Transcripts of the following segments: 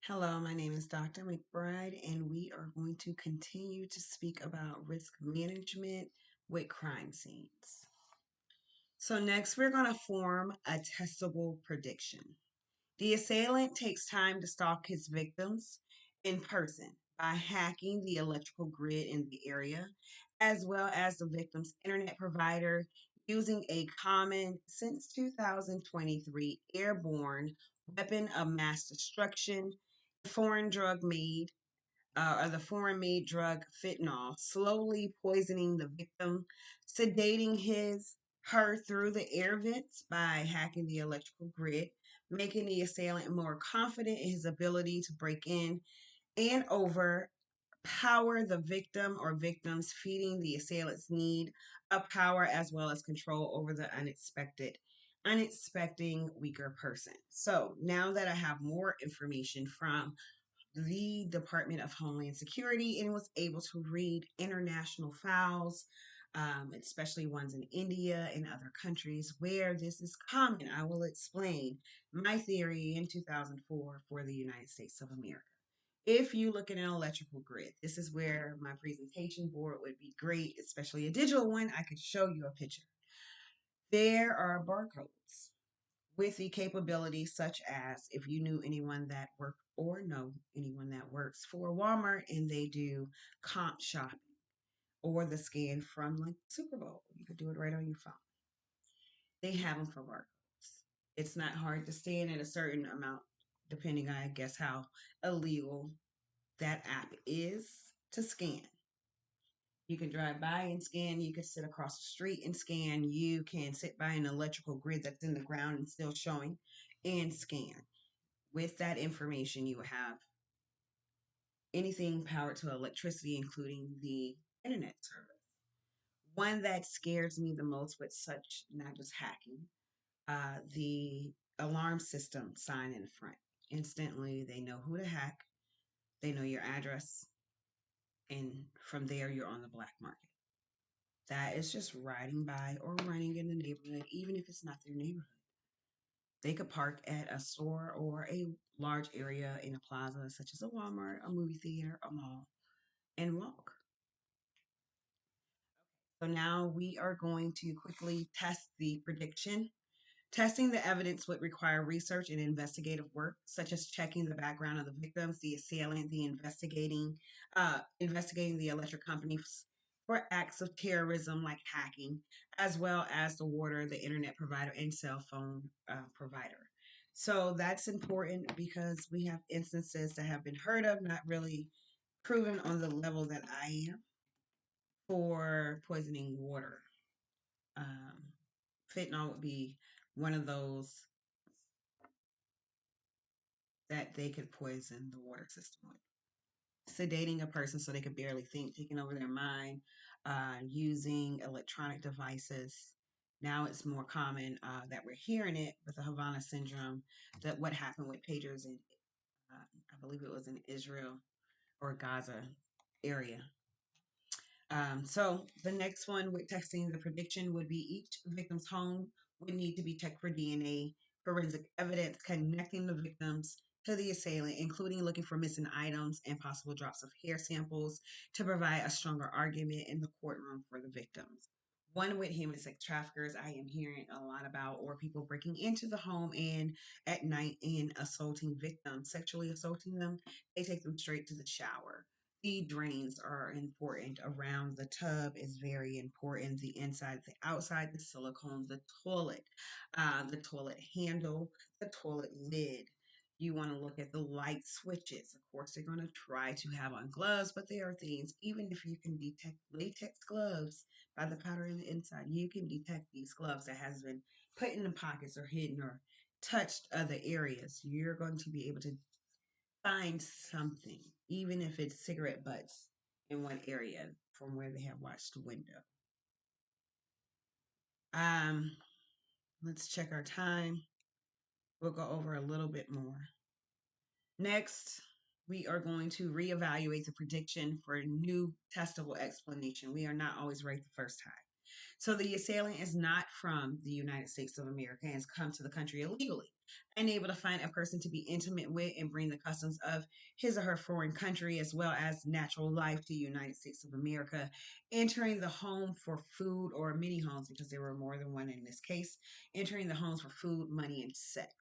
Hello, my name is Dr. Mcbride, and we are going to continue to speak about risk management with crime scenes. So, next, we're going to form a testable prediction. The assailant takes time to stalk his victims in person by hacking the electrical grid in the area, as well as the victim's internet provider, using a common, since 2023, airborne weapon of mass destruction, foreign drug made or the foreign made drug fentanyl, slowly poisoning the victim, sedating her through the air vents by hacking the electrical grid, making the assailant more confident in his ability to break in and overpower the victim or victims, feeding the assailant's need of power as well as control over the unexpecting weaker person. So now that I have more information from the Department of Homeland Security and was able to read international files, especially ones in India and other countries where this is common. I will explain my theory in 2004 for the United States of America. If you look at an electrical grid, this is where my presentation board would be great, especially a digital one. I could show you a picture. There are barcodes with the capabilities such as if you knew anyone that worked or know anyone that works for Walmart and they do comp shopping or the scan from like Super Bowl, you could do it right on your phone. They have them for barcodes. It's not hard to scan at a certain amount, depending on, I guess, how illegal that app is to scan. You can drive by and scan. You can sit across the street and scan. You can sit by an electrical grid that's in the ground and still showing and scan. With that information, you have anything powered to electricity, including the internet service. One that scares me the most with such, not just hacking, the alarm system sign in the front. Instantly, they know who to hack, they know your address, and from there, you're on the black market. That is just riding by or running in the neighborhood, even if it's not their neighborhood. They could park at a store or a large area in a plaza, such as a Walmart, a movie theater, a mall, and walk. So now we are going to quickly test the prediction. Testing the evidence would require research and investigative work, such as checking the background of the victims, the assailant, the investigating the electric companies for acts of terrorism like hacking, as well as the water, the internet provider, and cell phone provider. So that's important because we have instances that have been heard of, not really proven on the level that I am for poisoning water. Um, Fentanyl would be one of those that they could poison the water system with. Sedating a person so they could barely think, taking over their mind, using electronic devices. Now it's more common that we're hearing it with the Havana syndrome, that what happened with pagers in, I believe it was in Israel or Gaza area. So the next one with testing the prediction would be each victim's home would need to be checked for DNA, forensic evidence connecting the victims to the assailant, including looking for missing items and possible drops of hair samples to provide a stronger argument in the courtroom for the victims. One with human sex traffickers, I am hearing a lot about, or people breaking into the home and at night and assaulting victims, sexually assaulting them. They take them straight to the shower. The drains are important. Around the tub is very important. The inside, the outside, the silicone, the toilet handle, the toilet lid. You want to look at the light switches. Of course, they're going to try to have on gloves, but there are things, even if you can detect latex gloves by the powder in the inside, you can detect these gloves that has been put in the pockets or hidden or touched other areas. You're going to be able to find something, even if it's cigarette butts in one area from where they have watched the window. Um, let's check our time. We'll go over a little bit more. Next, we are going to reevaluate the prediction for a new testable explanation. We are not always right the first time. So the assailant is not from the United States of America and has come to the country illegally. unable to find a person to be intimate with and bring the customs of his or her foreign country as well as natural life to the United States of America, entering the home for food or many homes because there were more than one in this case, entering the homes for food, money, and sex.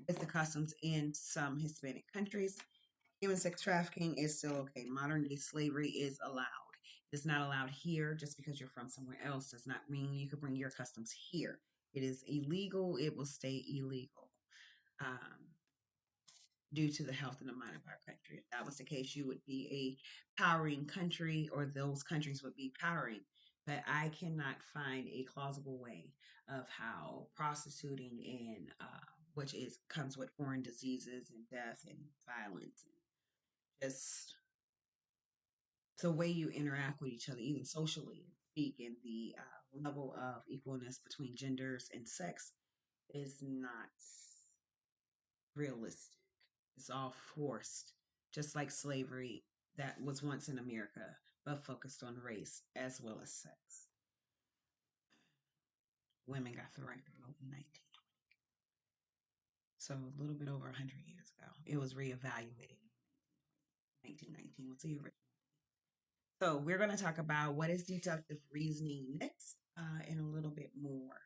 With the customs in some Hispanic countries, human sex trafficking is still okay. Modern day slavery is allowed. It's not allowed here just because you're from somewhere else does not mean you can bring your customs here. It is illegal. It will stay illegal um, due to the health and the mind of our country. If that was the case, you would be a powering country, or those countries would be powering. But I cannot find a plausible way of how prostituting and which is comes with foreign diseases and death and violence and just the way you interact with each other, even socially, speak, and the level of equalness between genders and sex is not realistic. It's all forced, just like slavery that was once in America, but focused on race as well as sex. Women got the right to vote in 19. So a little bit over 100 years ago. It was reevaluated. 1919 was the original. So we're going to talk about what is deductive reasoning next, and a little bit more.